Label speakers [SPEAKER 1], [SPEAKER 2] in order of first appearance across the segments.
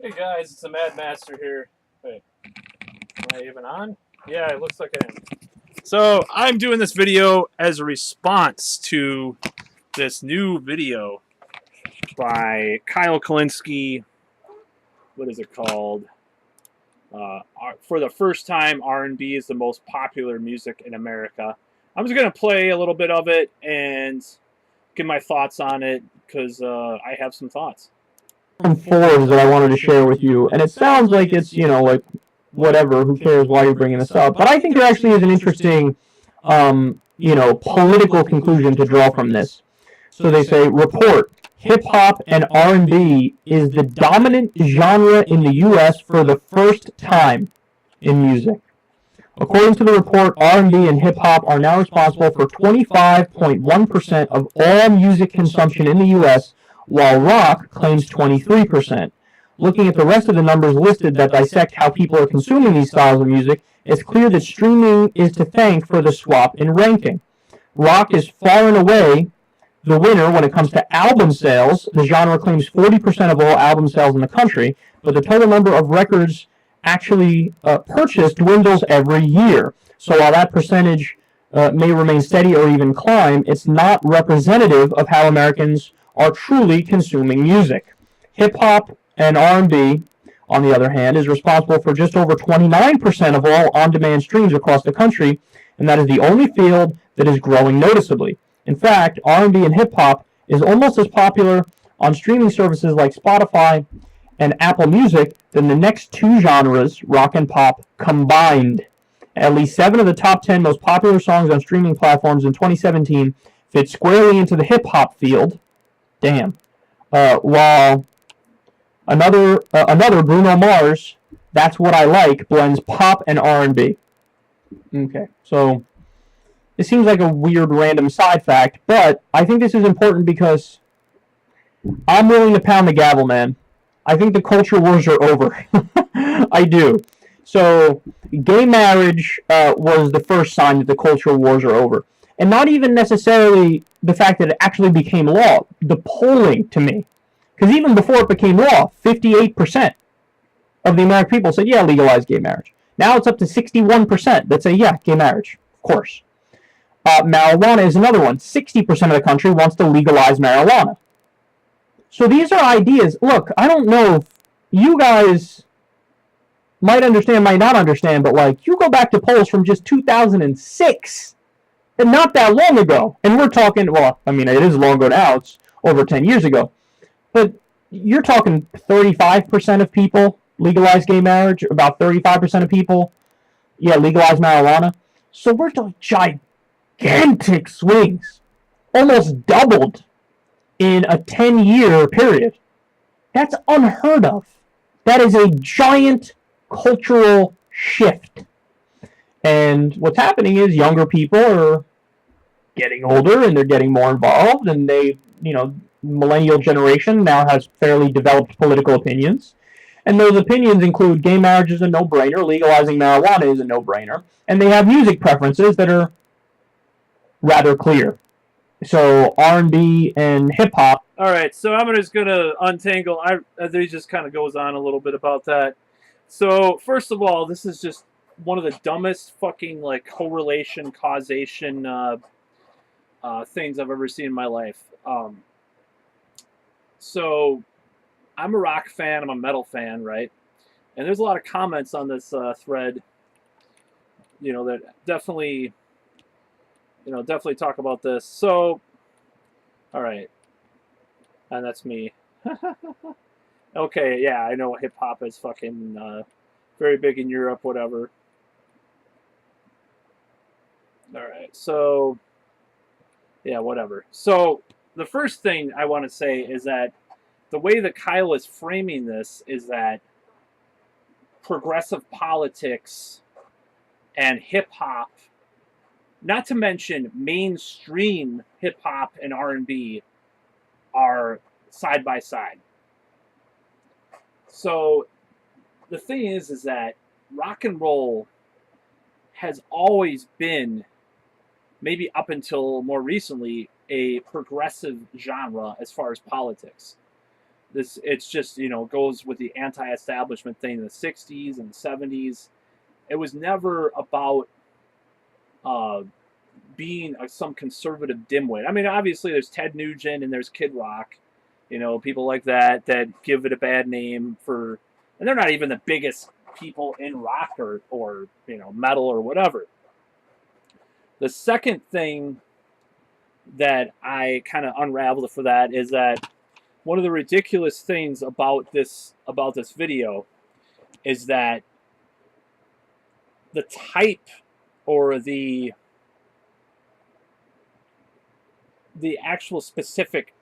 [SPEAKER 1] Hey guys, it's the Mad Master here. Wait, am I even on? Yeah, it looks like I am. So I'm doing this video as a response to this new video by Kyle Kulinski. What is it called? For the first time, R&B is the most popular music in America. I'm just gonna play a little bit of it and give my thoughts on it because I have some thoughts.
[SPEAKER 2] Fours that I wanted to share with you, and it sounds like it's, like whatever, who cares why you're bringing this up, but I think there actually is an interesting, political conclusion to draw from this. So they say, report, hip-hop and R&B is the dominant genre in the U.S. for the first time in music. According to the report, R&B and hip-hop are now responsible for 25.1% of all music consumption in the U.S., while rock claims 23%. Looking at the rest of the numbers listed that dissect how people are consuming these styles of music, it's clear that streaming is to thank for the swap in ranking. Rock is far and away the winner when it comes to album sales. The genre claims 40% of all album sales in the country, but the total number of records actually purchased dwindles every year. So while that percentage may remain steady or even climb, it's not representative of how Americans are truly consuming music. Hip-hop and R&B, on the other hand, is responsible for just over 29% of all on-demand streams across the country, and that is the only field that is growing noticeably. In fact, R&B and hip-hop is almost as popular on streaming services like Spotify and Apple Music than the next two genres, rock and pop, combined. At least 7 of the top 10 most popular songs on streaming platforms in 2017 fit squarely into the hip-hop field. Damn. While another Bruno Mars, That's What I Like, blends pop and R&B. Okay, so it seems like a weird random side fact, but I think this is important because I'm willing to pound the gavel, man. I think the culture wars are over. I do. So gay marriage was the first sign that the cultural wars are over. And not even necessarily the fact that it actually became law. The polling, to me. Because even before it became law, 58% of the American people said, yeah, legalize gay marriage. Now it's up to 61% that say, yeah, gay marriage. Of course. Marijuana is another one. 60% of the country wants to legalize marijuana. So these are ideas. Look, I don't know if you guys might understand, might not understand, but like, you go back to polls from just 2006. And not that long ago. And we're talking, well, I mean, it is long ago now. It's over 10 years ago. But you're talking 35% of people legalize gay marriage. About 35% of people, legalize marijuana. So we're talking gigantic swings. Almost doubled in a 10-year period. That's unheard of. That is a giant cultural shift. And what's happening is younger people are getting older and they're getting more involved, and they, millennial generation now has fairly developed political opinions. And those opinions include gay marriage is a no-brainer, legalizing marijuana is a no-brainer, and they have music preferences that are rather clear. So R&B and hip-hop.
[SPEAKER 1] All right, so I'm just going to untangle. He just kind of goes on a little bit about that. So first of all, this is just one of the dumbest fucking correlation causation things I've ever seen in my life. So I'm a rock fan, I'm a metal fan, right? And there's a lot of comments on this thread, that definitely talk about this. So, all right, and that's me. Okay, yeah, I know hip hop is fucking very big in Europe, whatever. Alright, so, yeah, whatever. So, the first thing I want to say is that the way that Kyle is framing this is that progressive politics and hip-hop, not to mention mainstream hip-hop and R&B, are side by side. So, the thing is that rock and roll has always been, maybe up until more recently, a progressive genre as far as politics. It's just, you know, goes with the anti-establishment thing in the 60s and 70s. It was never about being some conservative dimwit. I mean, obviously there's Ted Nugent and there's Kid Rock, you know, people like that give it a bad name for, and they're not even the biggest people in rock or you know, metal or whatever. The second thing that I kind of unraveled for that is that one of the ridiculous things about this video is that the type or the actual specific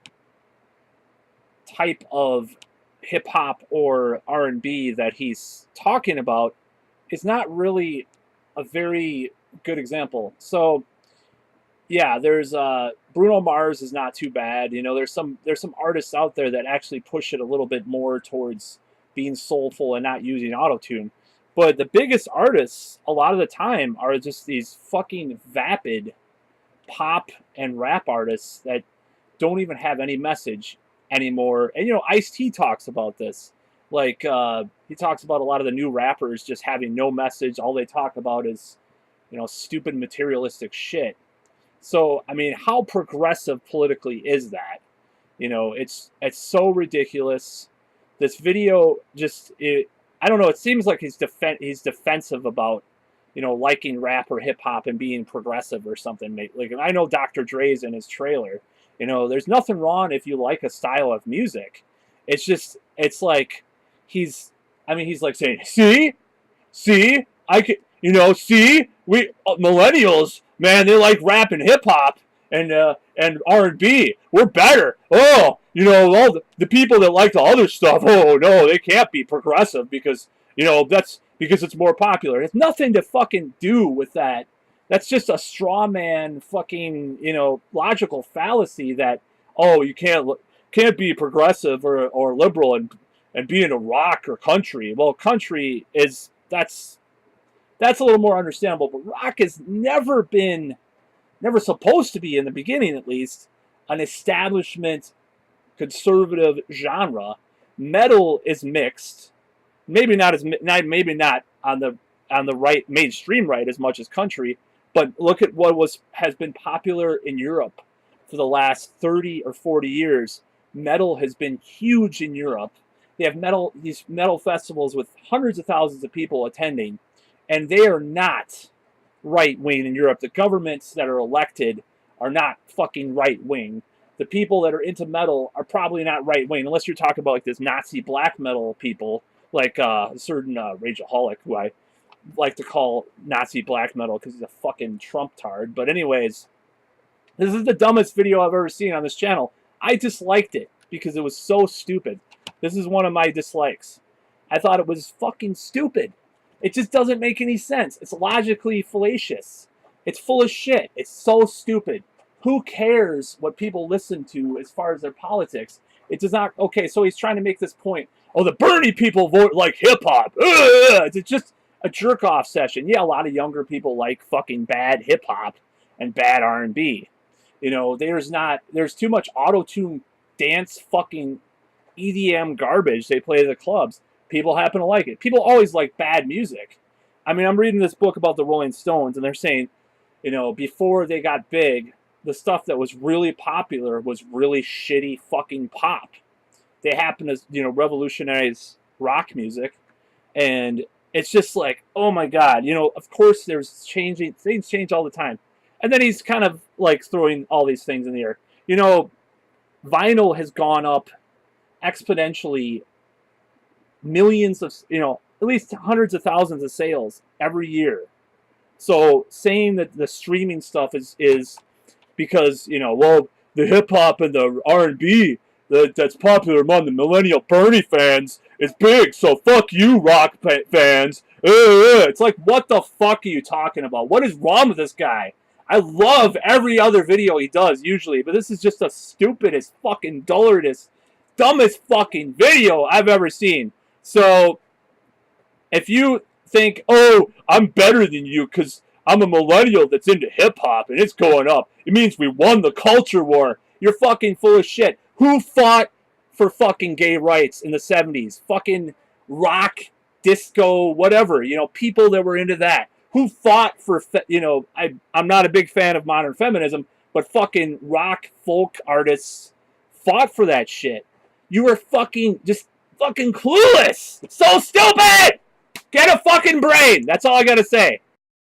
[SPEAKER 1] type of hip hop or R&B that he's talking about is not really a very good example. So yeah, there's Bruno Mars is not too bad. You know, there's some artists out there that actually push it a little bit more towards being soulful and not using autotune. But the biggest artists a lot of the time are just these fucking vapid pop and rap artists that don't even have any message anymore. And you know, Ice-T talks about this. Like he talks about a lot of the new rappers just having no message. All they talk about is, you know, stupid materialistic shit. So, I mean, how progressive politically is that? You know, it's so ridiculous. This video just, I don't know, it seems like he's defensive about, you know, liking rap or hip hop and being progressive or something. Like, I know Dr. Dre's in his trailer. You know, there's nothing wrong if you like a style of music. It's just, it's like he's like saying, see, I can, you know, see, we millennials, man, they like rap and hip hop and R&B. We're better. Oh, you know, all the people that like the other stuff. Oh no, they can't be progressive because, you know, that's because it's more popular. It has nothing to fucking do with that. That's just a straw man fucking, you know, logical fallacy that, oh, you can't be progressive or liberal and be in a rock or country. Well, country is that's a little more understandable, but rock has never supposed to be, in the beginning at least, an establishment conservative genre. Metal is mixed, maybe not on the right, mainstream right, as much as country, but look at what has been popular in Europe for the last 30 or 40 years. Metal has been huge in Europe. They have these metal festivals with hundreds of thousands of people attending, and they are not right-wing in Europe. The governments that are elected are not fucking right-wing. The people that are into metal are probably not right-wing, unless you're talking about like this Nazi black metal people, like a certain Rageaholic, who I like to call Nazi black metal because he's a fucking Trump tard. But anyways, this is the dumbest video I've ever seen on this channel. I disliked it because it was so stupid. This is one of my dislikes. I thought it was fucking stupid. It just doesn't make any sense. It's logically fallacious. It's full of shit. It's so stupid. Who cares what people listen to as far as their politics? It does not... Okay, so he's trying to make this point. Oh, the Bernie people vote like hip-hop. It's just a jerk-off session. Yeah, a lot of younger people like fucking bad hip-hop and bad R&B. You know, there's too much auto-tune dance fucking EDM garbage they play at the clubs. People happen to like it. People always like bad music. I mean, I'm reading this book about the Rolling Stones, and they're saying, you know, before they got big, the stuff that was really popular was really shitty fucking pop. They happened to, you know, revolutionize rock music, and it's just like, oh my god, you know, of course things change all the time. And then he's kind of like throwing all these things in the air. You know, vinyl has gone up exponentially, millions of, you know, at least hundreds of thousands of sales every year. So saying that the streaming stuff is because, you know, well, the hip hop and the R&B that's popular among the millennial Bernie fans is big, so fuck you, rock fans. It's like, what the fuck are you talking about? What is wrong with this guy? I love every other video he does usually, but this is just the stupidest, fucking dullest, dumbest fucking video I've ever seen. So, if you think, oh, I'm better than you because I'm a millennial that's into hip-hop and it's going up, it means we won the culture war. You're fucking full of shit. Who fought for fucking gay rights in the 70s. Fucking rock, disco, whatever. You know, people that were into that. Who fought for, you know, I'm not a big fan of modern feminism, but fucking rock, folk artists fought for that shit. You were fucking, just fucking clueless. So stupid! Get a fucking brain. That's all I gotta say.